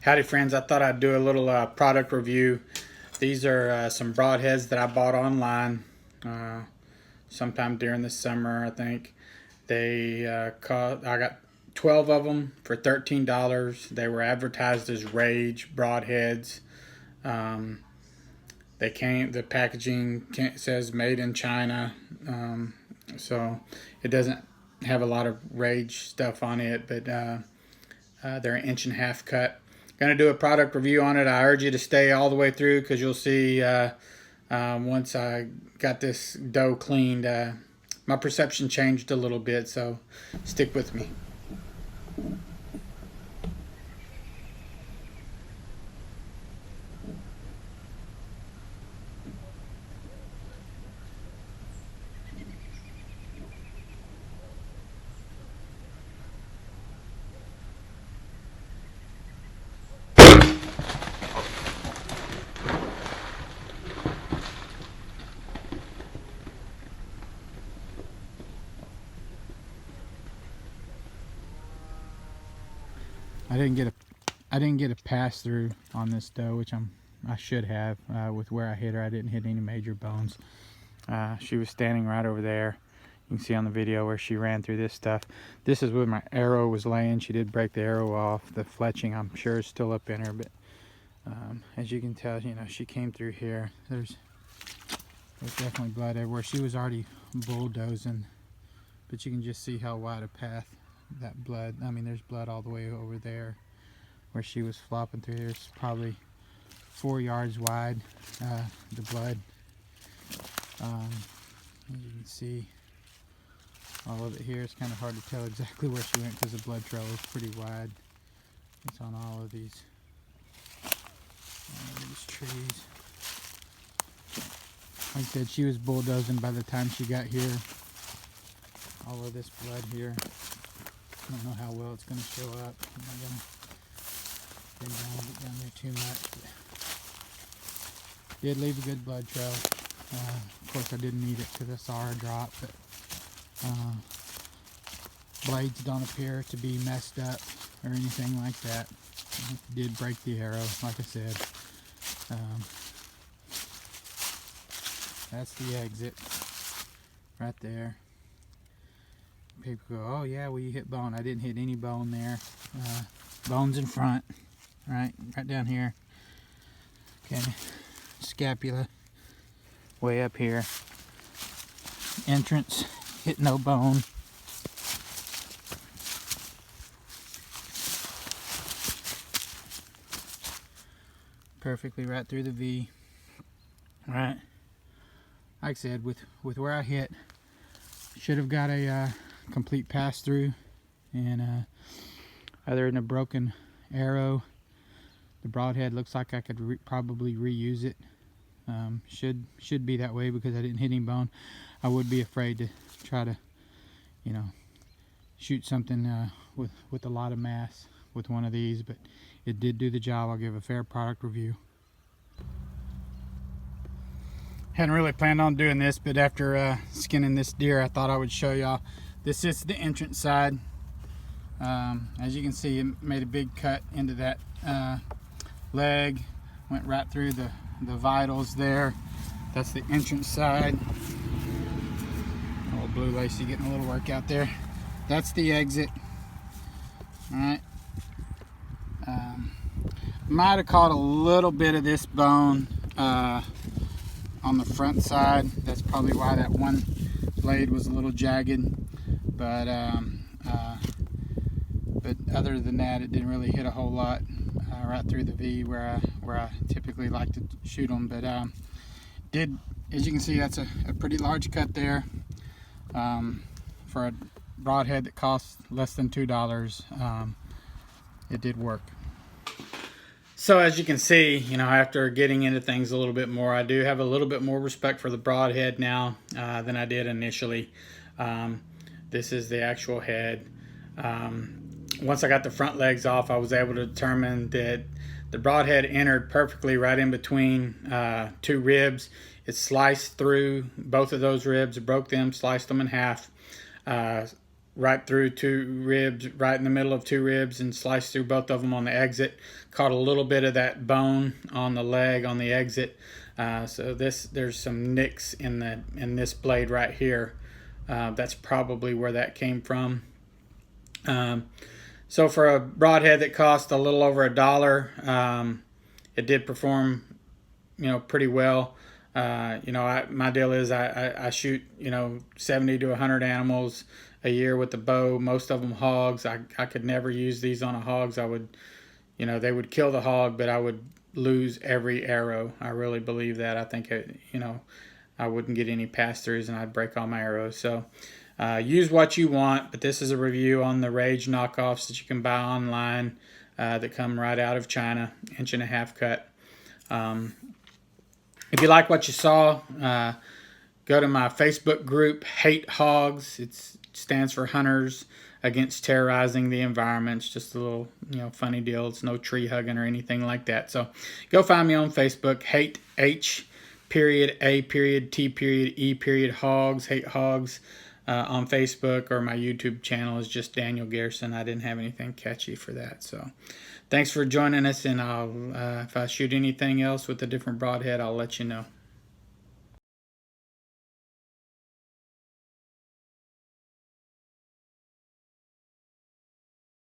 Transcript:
Howdy friends, I thought I'd do a little product review. These are some broadheads that I bought online sometime during the summer, I think. I got 12 of them for $13. They were advertised as Rage broadheads. The packaging says made in China, so it doesn't have a lot of Rage stuff on it, but they're 1.5 inch cut. Gonna do a product review on it. I urge you to stay all the way through because you'll see once I got this dough cleaned, my perception changed a little bit, so stick with me. I didn't get a pass through on this dough, which I should have. With where I hit her, I didn't hit any major bones. She was standing right over there. You can see on the video where she ran through this stuff. This is where my arrow was laying. She did break the arrow off. The fletching, I'm sure, is still up in her, but as you can tell, you know, she came through here. There's definitely blood everywhere. She was already bulldozing, but you can just see how wide a path that blood. I mean, there's blood all the way over there where she was flopping through. There's probably 4 yards wide, the blood. As you can see all of it here. It's kind of hard to tell exactly where she went because the blood trail is pretty wide. It's on all of these trees. Like I said, she was bulldozing by the time she got here. All of this blood here. I don't know how well it's going to show up. I'm not going to get down there too much. But did leave a good blood trail. Of course, I didn't need it because I saw her drop. But blades don't appear to be messed up or anything like that. It did break the arrow, like I said. That's the exit right there. People go, oh yeah, well you hit bone. I didn't hit any bone there. Bones in front, right down here. Okay, scapula way up here. Entrance, hit no bone. Perfectly right through the V. Right, like I said, with where I hit, should have got a complete pass through, and other than a broken arrow, the broadhead looks like I could probably reuse it. Should be that way because I didn't hit any bone. I would be afraid to try to, you know, shoot something with a lot of mass with one of these, but it did do the job. I'll give a fair product review. Hadn't really planned on doing this, but after skinning this deer, I thought I would show y'all. This is the entrance side. As you can see, it made a big cut into that leg, went right through the vitals there. That's the entrance side. Old Blue Lacy getting a little work out there. That's the exit. All right. Might have caught a little bit of this bone on the front side. That's probably why that one blade was a little jagged. But other than that, it didn't really hit a whole lot right through the V where I typically like to shoot them. But did, as you can see, that's a pretty large cut there for a broadhead that costs less than $2. It did work. So as you can see, you know, after getting into things a little bit more, I do have a little bit more respect for the broadhead now than I did initially. This is the actual head. Once I got the front legs off, I was able to determine that the broadhead entered perfectly right in between two ribs. It sliced through both of those ribs, broke them, sliced them in half. right through 2 ribs, right in the middle of 2 ribs, and sliced through both of them on the exit. Caught a little bit of that bone on the leg on the exit. So there's some nicks in this blade right here. That's probably where that came from. So for a broadhead that cost a little over $1, it did perform, pretty well. My deal is I shoot 70 to 100 animals a year with the bow. Most of them hogs. I could never use these on a hogs. I would, they would kill the hog, but I would lose every arrow. I really believe that. I think I wouldn't get any pass-throughs and I'd break all my arrows. So use what you want, but this is a review on the Rage knockoffs that you can buy online that come right out of China, 1.5" cut. If you like what you saw, go to my Facebook group, Hate Hogs. It stands for Hunters Against Terrorizing the Environment. It's just a little, funny deal. It's no tree hugging or anything like that. So go find me on Facebook, Hate H.A.T.E. Hogs, Hate Hogs. On Facebook, or my YouTube channel is just Daniel Garrison. I didn't have anything catchy for that. So thanks for joining us, and if I shoot anything else with a different broadhead, I'll let you know.